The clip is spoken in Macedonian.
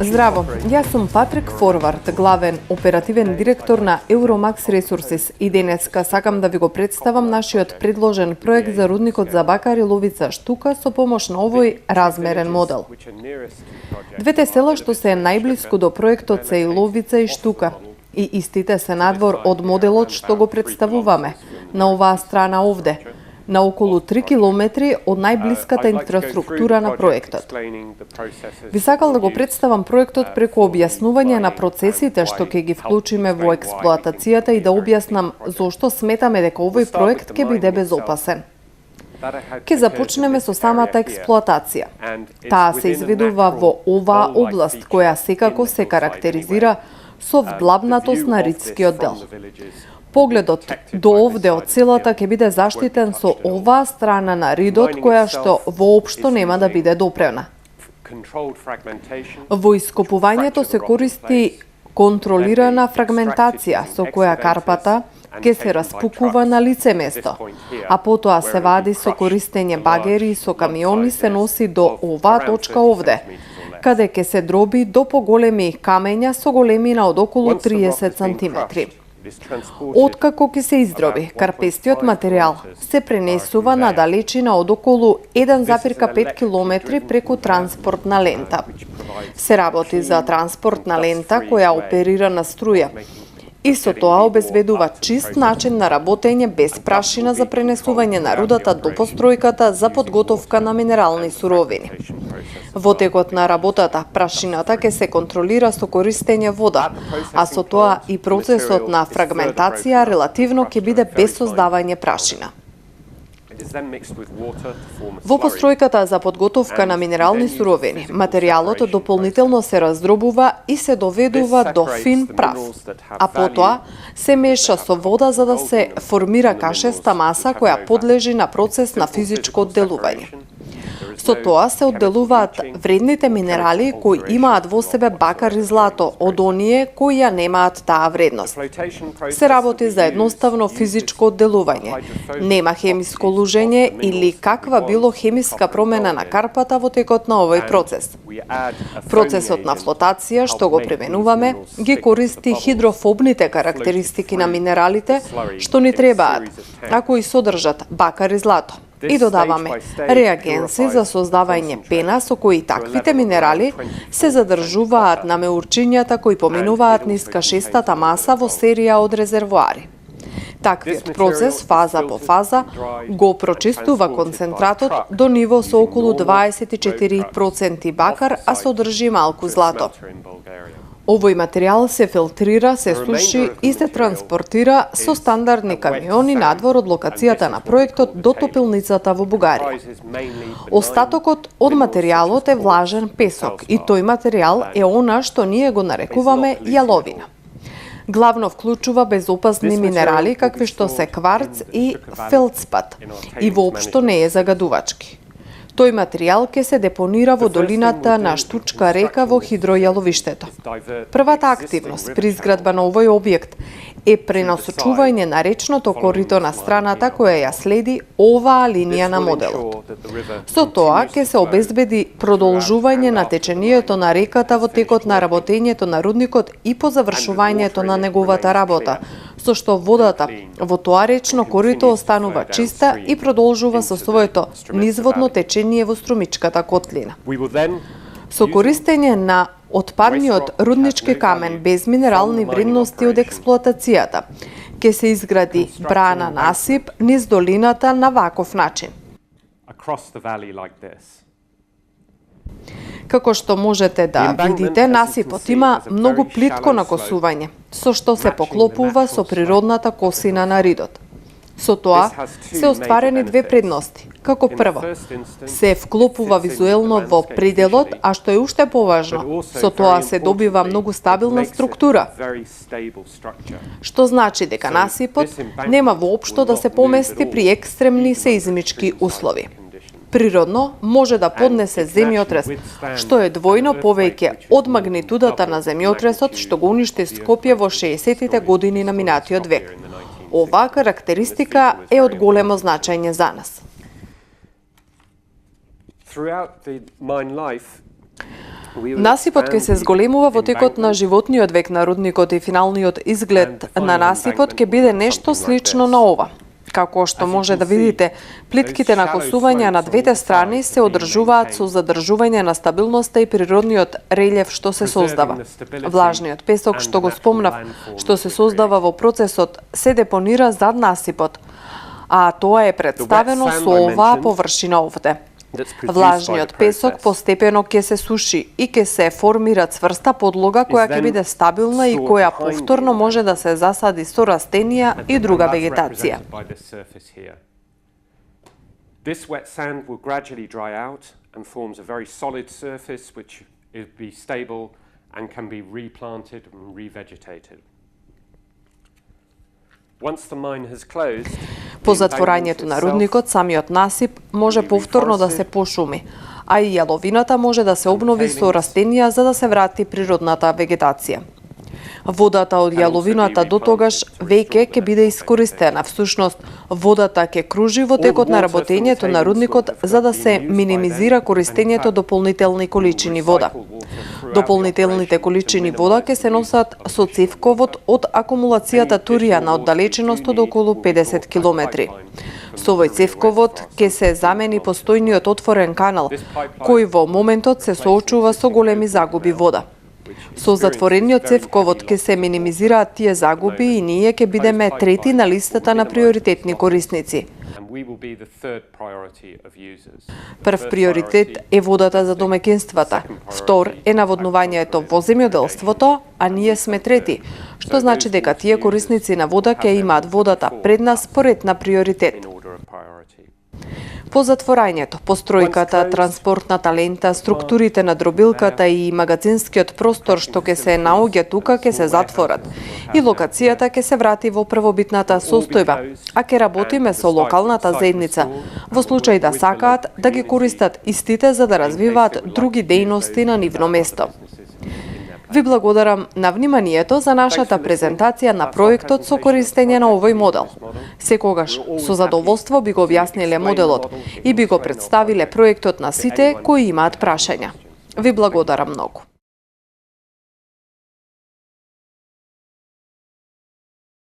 Здраво, јас сум Патрик Форвард, главен оперативен директор на Euromax Resources и денеска сакам да ви го представам нашиот предложен проект за рудникот за бакар и ловица штука со помош на овој размерен модел. Двете села што се најблиску до проектот се и Ловица и Штука, и истите се надвор од моделот што го представуваме на оваа страна овде, на околу 3 километри од најблиската инфраструктура на проектот. Би сакал да го представам проектот преку објаснување на процесите што ќе ги вклучиме во експлоатацијата и да објаснам зошто сметаме дека овој проект ќе биде безопасен. Ке започнеме со самата експлоатација. Таа се изведува во оваа област која секако се карактеризира со вдлабнатост на ридскиот дел. Погледот до овде од селата ќе биде заштитен со оваа страна на ридот која што воопшто нема да биде допрена. Во ископувањето се користи контролирана фрагментација со која карпата ќе се распукува на лице место, а потоа се вади со користење багери и со камиони се носи до оваа точка овде, каде ќе се дроби до поголеми камења со големина од околу 30 сантиметри. Откако ќе се издроби, карпестиот материјал се пренесува на далечина од околу 1,5 км преку транспортна лента. Се работи за транспортна лента која оперира на струја и со тоа обезбедува чист начин на работење без прашина за пренесување на рудата до постројката за подготовка на минерални суровини. Во текот на работата, прашината ќе се контролира со користење вода, а со тоа и процесот на фрагментација релативно ќе биде без создавање прашина. Во постројката за подготовка на минерални суровини, материјалот дополнително се раздробува и се доведува до фин прав, а потоа се меша со вода за да се формира кашеста маса која подлежи на процес на физичко одделување. Со тоа се одделуваат вредните минерали кои имаат во себе бакар и злато од оние кои ја немаат таа вредност. Се работи за едноставно физичко одделување. Нема хемиско лужење или каква било хемиска промена на карпата во текот на овој процес. Процесот на флотација што го применуваме ги користи хидрофобните карактеристики на минералите што ни требаат, а кои содржат бакар и злато. И додаваме реагенси за создавање пена со кои таквите минерали се задржуваат на меурчињата кои поминуваат низ кашестата маса во серија од резервоари. Таквиот процес, фаза по фаза, го прочистува концентратот до ниво со околу 24% бакар, а содржи малку злато. Овој материјал се филтрира, се суши и се транспортира со стандардни камиони надвор од локацијата на проектот до топилницата во Бугарија. Остатокот од материјалот е влажен песок и тој материјал е она што ние го нарекуваме јаловина. Главно вклучува безопасни минерали какви што се кварц и фелцпат и воопшто не е загадувачки. Тој материјал ќе се депонира во долината на Штучка река во хидројаловиштето. Првата активност при изградба на овој објект е пренасочување на речното корито на страната која ја следи оваа линија на моделот. Со тоа ќе се обезбеди продолжување на течението на реката во текот на работењето на рудникот и по завршувањето на неговата работа, со што водата во тоа речно корито останува чиста и продолжува со своето низводно течение во струмичката котлина. Со користење на отпадниот руднички камен без минерални вредности од експлоатацијата, ќе се изгради брана насип низ долината на ваков начин. Како што можете да видите, насипот има многу плитко накосување, со што се поклопува со природната косина на ридот. Со тоа се остварени две предности. Како прво, се вклопува визуелно во пределот, а што е уште поважно, со тоа се добива многу стабилна структура, што значи дека насипот нема воопшто да се помести при екстремни сеизмички услови. Природно може да поднесе земјотрес, што е двојно повеќе од магнитудата на земјотресот што го уништи Скопје во 60-тите години на минатиот век. Оваа карактеристика е од големо значење за нас. Насипот ќе се зголемува во текот на животниот век на рудникот и финалниот изглед на насипот ќе биде нешто слично на ова. Како што може да видите, плитките на косувања на двете страни се одржуваат со задржување на стабилноста и природниот релјеф што се создава. Влажниот песок што го спомнав, што се создава во процесот, се депонира зад насипот, а тоа е представено со оваа површина овде. Влажниот песок постепено ќе се суши и ќе се формира цврста подлога која ќе биде стабилна и која повторно може да се засади со растенија и друга вегетација. This wet sand will gradually dry out and forms a very solid surface which will be stable and can be replanted and revegetated. По затворањето на рудникот, самиот насип може повторно да се пошуми, а и јаловината може да се обнови со растенија за да се врати природната вегетација. Водата од јаловината до тогаш веќе ќе биде искористена. Всушност, водата ќе кружи во текот на работењето на рудникот за да се минимизира користењето дополнителни количини вода. Дополнителните количини вода ќе се носат со цевковод од акумулацијата Турија на оддалеченост од околу 50 километри. Со овој цевковод ќе се замени постојниот отворен канал, кој во моментот се соочува со големи загуби вода. Со затворениот цевковод ќе се минимизираат тие загуби и ние ќе бидеме трети на листата на приоритетни корисници. Прв приоритет е водата за домаќинствата, втор е наводнувањето во земјоделството, а ние сме трети, што значи дека тие корисници на вода ќе имаат водата пред нас поред на приоритет. По затворањето, постројката, транспортната лента, структурите на дробилката и магазинскиот простор што ќе се наоѓа тука ќе се затворат и локацијата ќе се врати во првобитната состојба, а ќе работиме со локалната заедница во случај да сакаат да ги користат истите за да развиваат други дејности на нивно место. Ви благодарам на вниманието за нашата презентација на проектот со користење на овој модел. Секогаш со задоволство би го објасниле моделот и би го представиле проектот на сите кои имаат прашања. Ви благодарам многу.